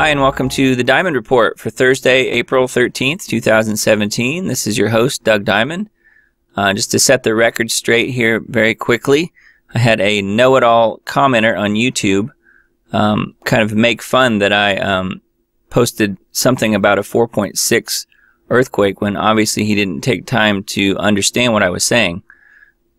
Hi, and welcome to the Diamond Report for Thursday, April 13th, 2017. This is your host, Doug Diamond. Just to set the record straight here very quickly, I had a know-it-all commenter on YouTube kind of make fun that I posted something about a 4.6 earthquake when obviously he didn't take time to understand what I was saying.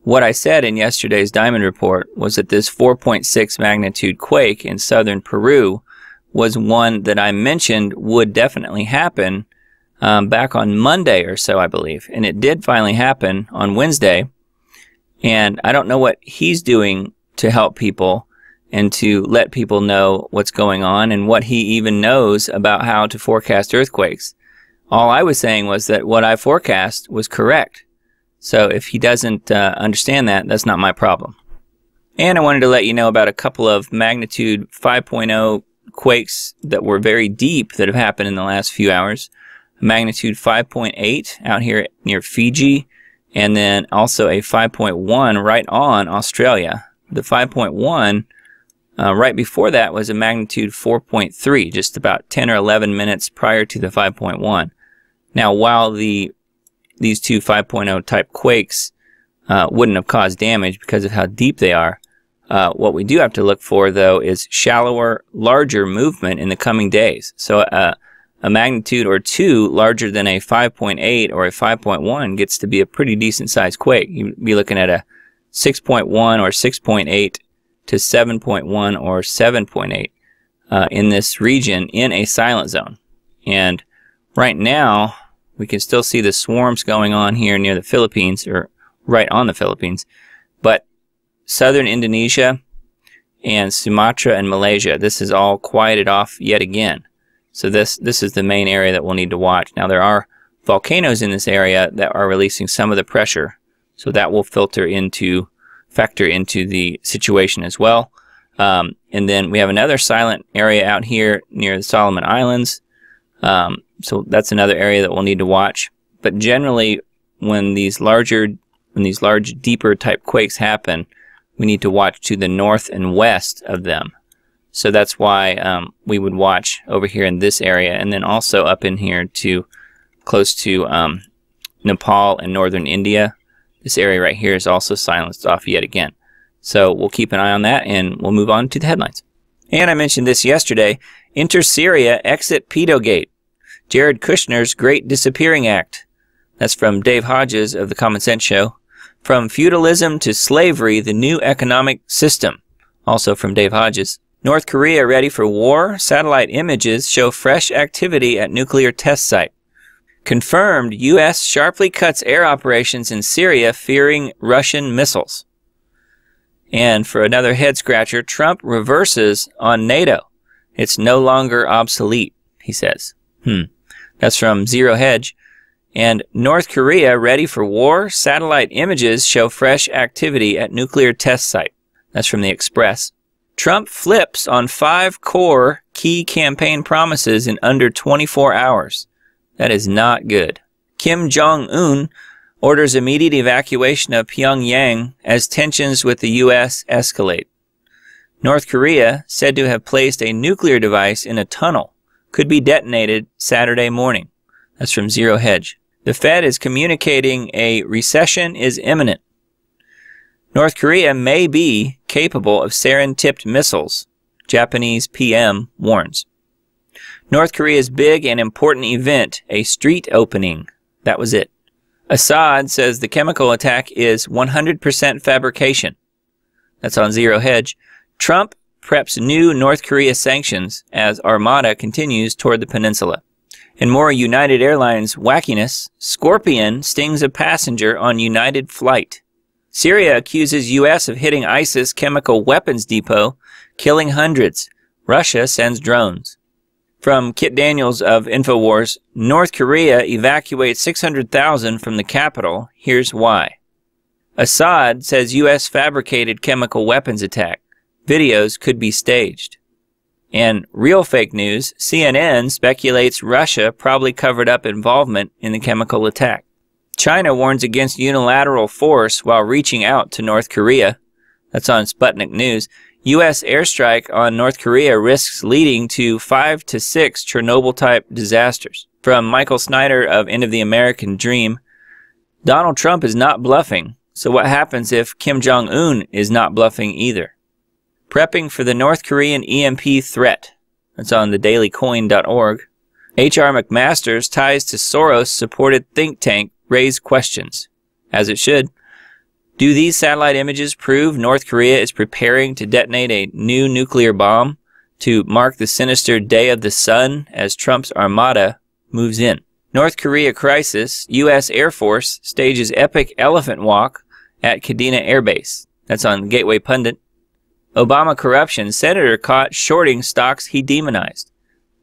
What I said in yesterday's Diamond Report was that this 4.6 magnitude quake in southern Peru was one that I mentioned would definitely happen back on Monday or so, I believe. And it did finally happen on Wednesday. And I don't know what he's doing to help people and to let people know what's going on and what he even knows about how to forecast earthquakes. All I was saying was that what I forecast was correct. So if he doesn't understand that, that's not my problem. And I wanted to let you know about a couple of magnitude 5.0 quakes that were very deep that have happened in the last few hours. Magnitude 5.8 out here near Fiji, and then also a 5.1 right on Australia. The 5.1 right before that was a magnitude 4.3, just about 10 or 11 minutes prior to the 5.1. Now, while these two 5.0 type quakes wouldn't have caused damage because of how deep they are, what we do have to look for, though, is shallower, larger movement in the coming days. So a magnitude or two larger than a 5.8 or a 5.1 gets to be a pretty decent-sized quake. You'd be looking at a 6.1 or 6.8 to 7.1 or 7.8 in this region in a silent zone. And right now, we can still see the swarms going on here near the Philippines, or right on the Philippines. But southern Indonesia and Sumatra and Malaysia, this is all quieted off yet again. So this is the main area that we'll need to watch. Now, there are volcanoes in this area that are releasing some of the pressure, so that will factor into the situation as well. And then we have another silent area out here near the Solomon Islands. So that's another area that we'll need to watch. But generally, when these large, deeper type quakes happen, we need to watch to the north and west of them. So that's why we would watch over here in this area, and then also up in here to close to Nepal and northern India. This area right here is also silenced off yet again. So we'll keep an eye on that, and we'll move on to the headlines. And I mentioned this yesterday. Enter Syria, exit PedoGate. Jared Kushner's Great Disappearing Act. That's from Dave Hodges of the Common Sense Show. From Feudalism to Slavery, the New Economic System. Also from Dave Hodges. North Korea ready for war. Satellite images show fresh activity at nuclear test site. Confirmed, U.S. sharply cuts air operations in Syria, fearing Russian missiles. And for another head-scratcher, Trump reverses on NATO. It's no longer obsolete, he says. That's from Zero Hedge. And North Korea ready for war. Satellite images show fresh activity at nuclear test site. That's from The Express. Trump flips on 5 core key campaign promises in under 24 hours. That is not good. Kim Jong-un orders immediate evacuation of Pyongyang as tensions with the U.S. escalate. North Korea said to have placed a nuclear device in a tunnel. Could be detonated Saturday morning. That's from Zero Hedge. The Fed is communicating a recession is imminent. North Korea may be capable of sarin-tipped missiles, Japanese PM warns. North Korea's big and important event, a street opening. That was it. Assad says the chemical attack is 100% fabrication. That's on Zero Hedge. Trump preps new North Korea sanctions as Armada continues toward the peninsula. In more United Airlines wackiness, Scorpion stings a passenger on United flight. Syria accuses U.S. of hitting ISIS chemical weapons depot, killing hundreds. Russia sends drones. From Kit Daniels of InfoWars, North Korea evacuates 600,000 from the capital. Here's why. Assad says U.S. fabricated chemical weapons attack. Videos could be staged. And real fake news, CNN speculates Russia probably covered up involvement in the chemical attack. China warns against unilateral force while reaching out to North Korea. That's on Sputnik News. U.S. airstrike on North Korea risks leading to 5 to 6 Chernobyl-type disasters. From Michael Snyder of End of the American Dream, Donald Trump is not bluffing, so what happens if Kim Jong-un is not bluffing either? Prepping for the North Korean EMP threat. That's on thedailycoin.org. H.R. McMaster's ties to Soros-supported think tank raise questions, as it should. Do these satellite images prove North Korea is preparing to detonate a new nuclear bomb to mark the sinister Day of the Sun as Trump's armada moves in? North Korea crisis, U.S. Air Force stages epic elephant walk at Kadena Air Base. That's on Gateway Pundit. Obama corruption, senator caught shorting stocks he demonized.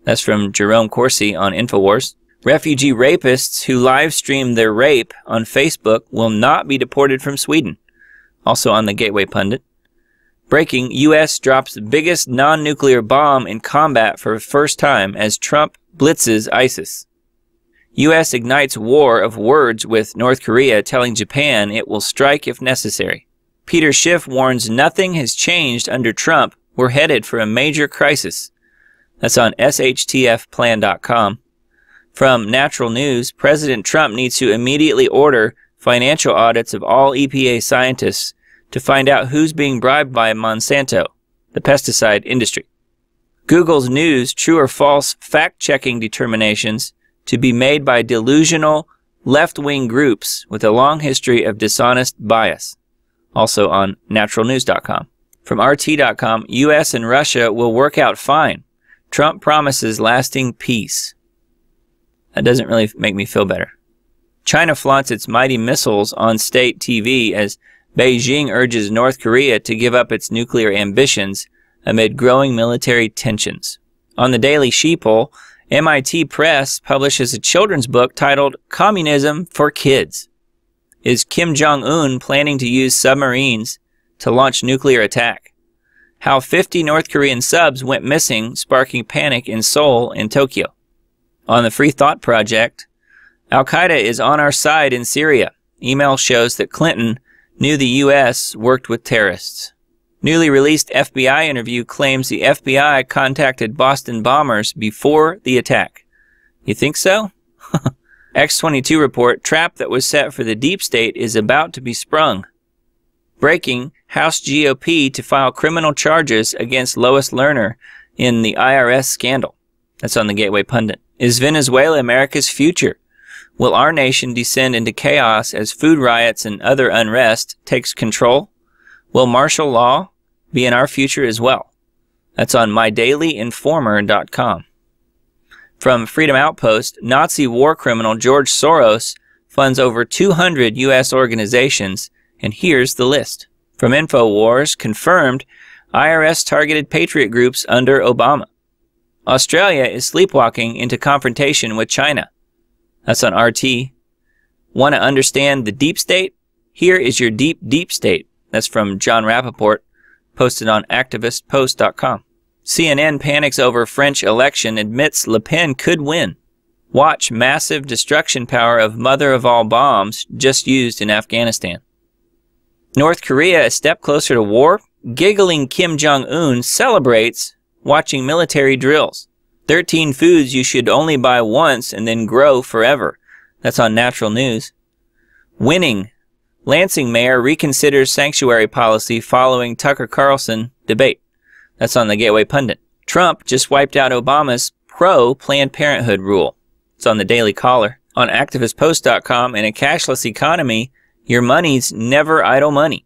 That's from Jerome Corsi on InfoWars. Refugee rapists who live stream their rape on Facebook will not be deported from Sweden. Also on the Gateway Pundit. Breaking, U.S. drops biggest non-nuclear bomb in combat for the first time as Trump blitzes ISIS. U.S. ignites war of words with North Korea, telling Japan it will strike if necessary. Peter Schiff warns nothing has changed under Trump. We're headed for a major crisis. That's on shtfplan.com. From Natural News, President Trump needs to immediately order financial audits of all EPA scientists to find out who's being bribed by Monsanto, the pesticide industry. Google's news, true or false fact-checking determinations to be made by delusional left-wing groups with a long history of dishonest bias. Also on naturalnews.com. From RT.com, U.S. and Russia will work out fine. Trump promises lasting peace. That doesn't really make me feel better. China flaunts its mighty missiles on state TV as Beijing urges North Korea to give up its nuclear ambitions amid growing military tensions. On the Daily Sheeple, MIT Press publishes a children's book titled Communism for Kids. Is Kim Jong-un planning to use submarines to launch nuclear attack? How 50 North Korean subs went missing, sparking panic in Seoul and Tokyo. On the Free Thought Project, Al-Qaeda is on our side in Syria. Email shows that Clinton knew the U.S. worked with terrorists. Newly released FBI interview claims the FBI contacted Boston bombers before the attack. You think so? X-22 report, trap that was set for the deep state is about to be sprung. Breaking, House GOP to file criminal charges against Lois Lerner in the IRS scandal. That's on the Gateway Pundit. Is Venezuela America's future? Will our nation descend into chaos as food riots and other unrest takes control? Will martial law be in our future as well? That's on myDailyInformer.com. From Freedom Outpost, Nazi war criminal George Soros funds over 200 U.S. organizations, and here's the list. From InfoWars, confirmed IRS targeted patriot groups under Obama. Australia is sleepwalking into confrontation with China. That's on RT. Want to understand the deep state? Here is your deep state. That's from John Rappaport, posted on activistpost.com. CNN panics over French election, admits LePen could win. Watch massive destruction power of mother of all bombs just used in Afghanistan. North Korea a step closer to war? Giggling Kim Jong-un celebrates watching military drills. 13 foods you should only buy once and then grow forever. That's on Natural News. Winning. Lansing mayor reconsiders sanctuary policy following Tucker Carlson debate. That's on the Gateway Pundit. Trump just wiped out Obama's pro-Planned Parenthood rule. It's on the Daily Caller. On activistpost.com, in a cashless economy, your money's never idle money.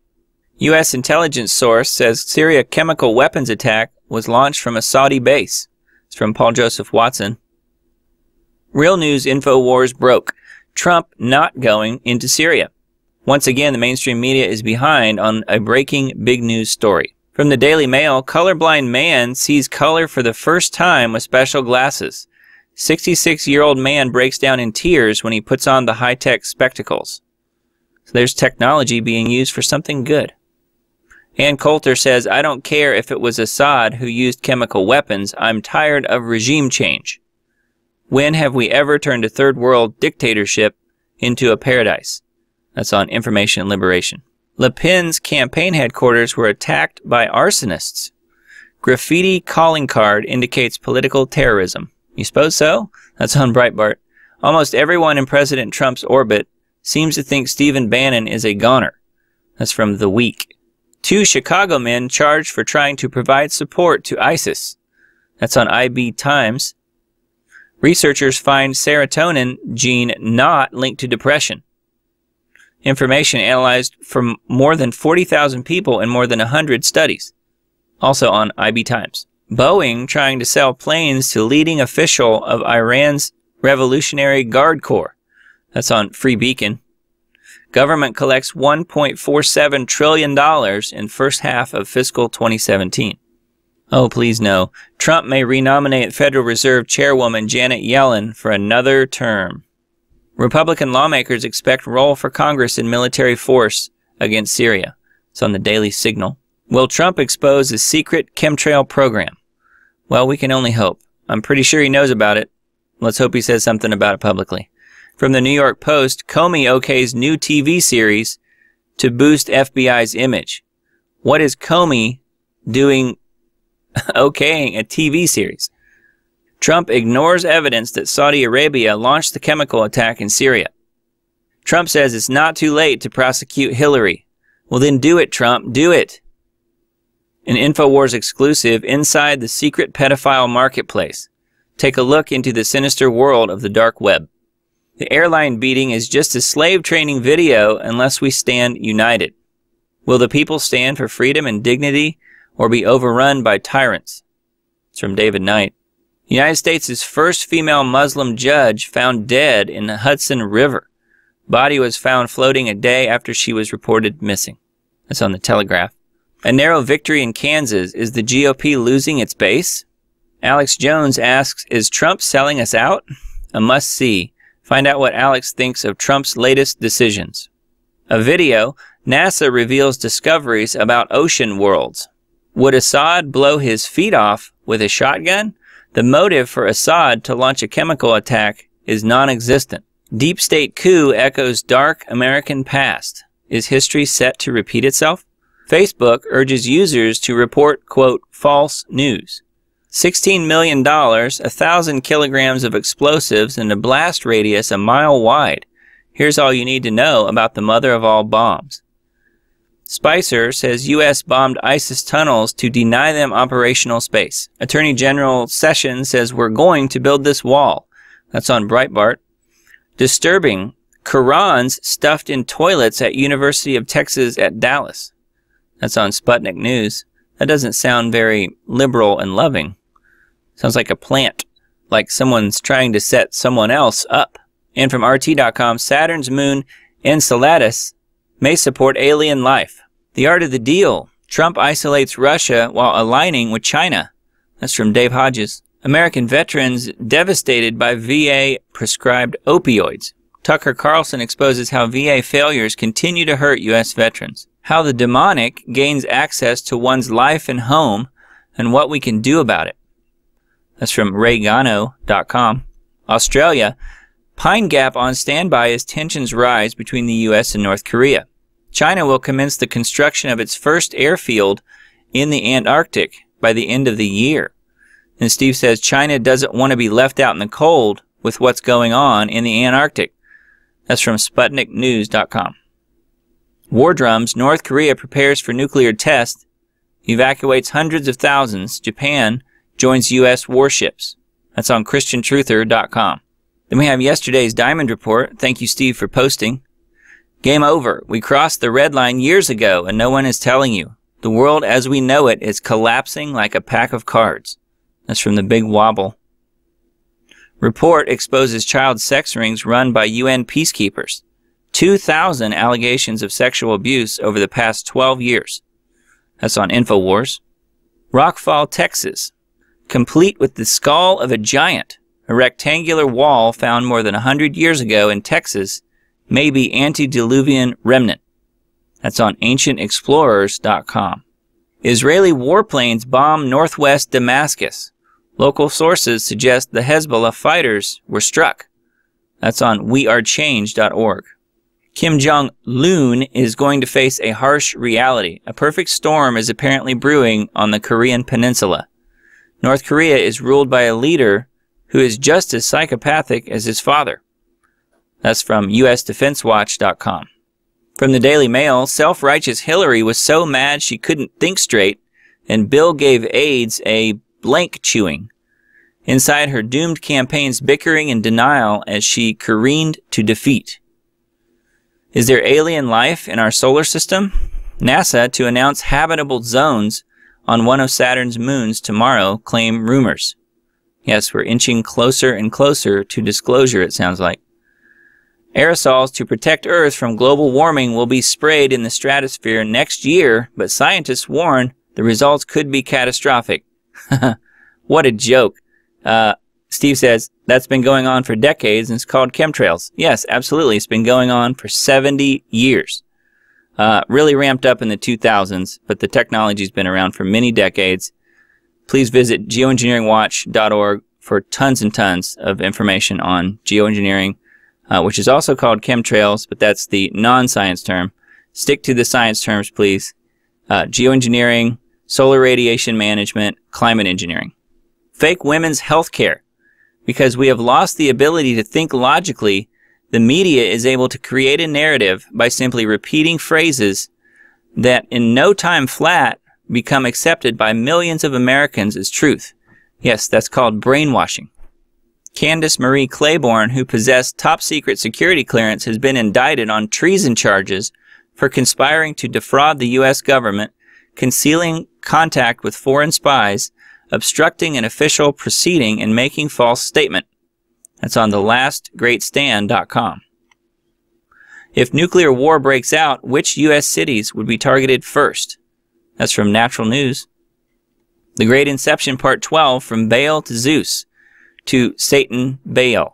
U.S. intelligence source says Syria chemical weapons attack was launched from a Saudi base. It's from Paul Joseph Watson. Real News InfoWars broke. Trump not going into Syria. Once again, the mainstream media is behind on a breaking big news story. From the Daily Mail, colorblind man sees color for the first time with special glasses. 66-year-old man breaks down in tears when he puts on the high-tech spectacles. So there's technology being used for something good. Ann Coulter says, I don't care if it was Assad who used chemical weapons. I'm tired of regime change. When have we ever turned a third world dictatorship into a paradise? That's on Information Liberation. LePen's campaign headquarters were attacked by arsonists. Graffiti calling card indicates political terrorism. You suppose so? That's on Breitbart. Almost everyone in President Trump's orbit seems to think Stephen Bannon is a goner. That's from The Week. 2 Chicago men charged for trying to provide support to ISIS. That's on IB Times. Researchers find serotonin gene not linked to depression. Information analyzed from more than 40,000 people in more than 100 studies. Also on IB Times. Boeing trying to sell planes to leading official of Iran's Revolutionary Guard Corps. That's on Free Beacon. Government collects $1.47 trillion in first half of fiscal 2017. Oh, please no. Trump may renominate Federal Reserve Chairwoman Janet Yellen for another term. Republican lawmakers expect role for Congress in military force against Syria. It's on the Daily Signal. Will Trump expose his secret chemtrail program? Well, we can only hope. I'm pretty sure he knows about it. Let's hope he says something about it publicly. From the New York Post, Comey okays new TV series to boost FBI's image. What is Comey doing okaying a TV series? Trump ignores evidence that Saudi Arabia launched the chemical attack in Syria. Trump says it's not too late to prosecute Hillary. Well then do it, Trump, do it. An InfoWars exclusive inside the secret pedophile marketplace. Take a look into the sinister world of the dark web. The airline beating is just a slave training video unless we stand united. Will the people stand for freedom and dignity or be overrun by tyrants? It's from David Knight. United States' first female Muslim judge found dead in the Hudson River. Body was found floating a day after she was reported missing. That's on the Telegraph. A narrow victory in Kansas. Is the GOP losing its base? Alex Jones asks, is Trump selling us out? A must-see. Find out what Alex thinks of Trump's latest decisions. A video, NASA reveals discoveries about ocean worlds. Would Assad blow his feet off with a shotgun? The motive for Assad to launch a chemical attack is non-existent. Deep state coup echoes dark American past. Is history set to repeat itself? Facebook urges users to report, quote, false news. $16 million, 1,000 kilograms of explosives, and a blast radius a mile wide. Here's all you need to know about the mother of all bombs. Spicer says U.S. bombed ISIS tunnels to deny them operational space. Attorney General Sessions says we're going to build this wall. That's on Breitbart. Disturbing. Qurans stuffed in toilets at University of Texas at Dallas. That's on Sputnik News. That doesn't sound very liberal and loving. Sounds like a plant, like someone's trying to set someone else up. And from RT.com, Saturn's moon Enceladus may support alien life. The art of the deal. Trump isolates Russia while aligning with China. That's from Dave Hodges. American veterans devastated by VA-prescribed opioids. Tucker Carlson exposes how VA failures continue to hurt U.S. veterans. How the demonic gains access to one's life and home, and what we can do about it. That's from Reagano.com. Australia. Pine Gap on standby as tensions rise between the U.S. and North Korea. China will commence the construction of its first airfield in the Antarctic by the end of the year. And Steve says China doesn't want to be left out in the cold with what's going on in the Antarctic. That's from SputnikNews.com. War drums. North Korea prepares for nuclear test. Evacuates hundreds of thousands. Japan joins U.S. warships. That's on ChristianTruther.com. Then we have yesterday's Diamond Report. Thank you, Steve, for posting. Game over. We crossed the red line years ago, and no one is telling you. The world as we know it is collapsing like a pack of cards. That's from the Big Wobble. Report exposes child sex rings run by UN peacekeepers. 2,000 allegations of sexual abuse over the past 12 years. That's on InfoWars. Rockfall, Texas. Complete with the skull of a giant. A rectangular wall found more than 100 years ago in Texas may be antediluvian remnant. That's on AncientExplorers.com. Israeli warplanes bomb northwest Damascus. Local sources suggest the Hezbollah fighters were struck. That's on WeAreChange.org. Kim Jong-un is going to face a harsh reality. A perfect storm is apparently brewing on the Korean peninsula. North Korea is ruled by a leader who is just as psychopathic as his father. That's from USDefenseWatch.com. From the Daily Mail, self-righteous Hillary was so mad she couldn't think straight, and Bill gave aides a blank chewing. Inside her doomed campaign's bickering and denial as she careened to defeat. Is there alien life in our solar system? NASA to announce habitable zones on one of Saturn's moons tomorrow, claim rumors. Yes, we're inching closer and closer to disclosure, it sounds like. Aerosols to protect Earth from global warming will be sprayed in the stratosphere next year, but scientists warn the results could be catastrophic. What a joke. Steve says, that's been going on for decades and it's called chemtrails. Yes, absolutely. It's been going on for 70 years. Really ramped up in the 2000s, but the technology's been around for many decades. Please visit geoengineeringwatch.org for tons and tons of information on geoengineering, which is also called chemtrails, but that's the non-science term. Stick to the science terms, please. Geoengineering, solar radiation management, climate engineering. Fake women's health care. Because we have lost the ability to think logically, the media is able to create a narrative by simply repeating phrases that in no time flat become accepted by millions of Americans as truth. Yes, that's called brainwashing. Candace Marie Claiborne, who possessed top-secret security clearance, has been indicted on treason charges for conspiring to defraud the U.S. government, concealing contact with foreign spies, obstructing an official proceeding, and making false statement. That's on thelastgreatstand.com. If nuclear war breaks out, which U.S. cities would be targeted first? That's from Natural News. The Great Inception Part 12, from Baal to Zeus, to Satan Baal.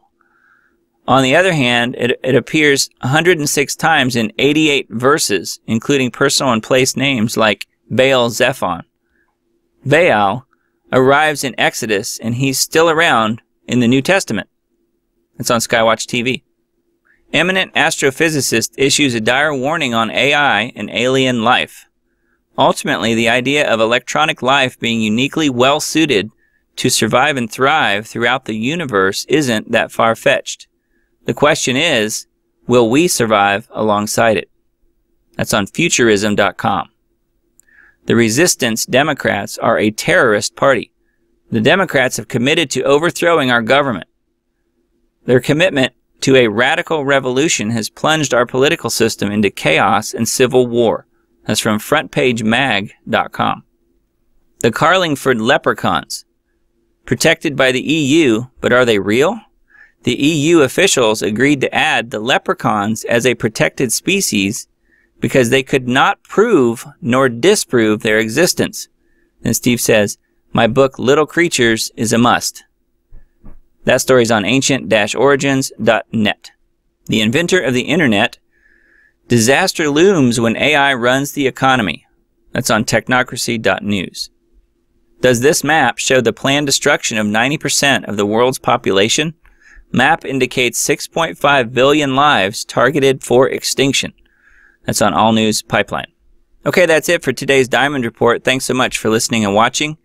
On the other hand, it appears 106 times in 88 verses, including personal and place names like Baal Zephon. Baal arrives in Exodus, and he's still around in the New Testament. It's on Skywatch TV. Eminent astrophysicist issues a dire warning on AI and alien life. Ultimately, the idea of electronic life being uniquely well-suited to survive and thrive throughout the universe isn't that far-fetched. The question is, will we survive alongside it? That's on Futurism.com. The Resistance Democrats are a terrorist party. The Democrats have committed to overthrowing our government. Their commitment to a radical revolution has plunged our political system into chaos and civil war. That's from FrontPageMag.com. The Carlingford leprechauns. Protected by the EU, but are they real? The EU officials agreed to add the leprechauns as a protected species because they could not prove nor disprove their existence. And Steve says, my book, Little Creatures, is a must. That story's on ancient-origins.net. The inventor of the internet. Disaster looms when AI runs the economy. That's on technocracy.news. Does this map show the planned destruction of 90% of the world's population? Map indicates 6.5 billion lives targeted for extinction. That's on All News Pipeline. Okay, that's it for today's Diamond Report. Thanks so much for listening and watching.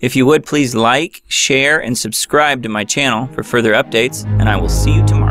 If you would, please like, share, and subscribe to my channel for further updates, and I will see you tomorrow.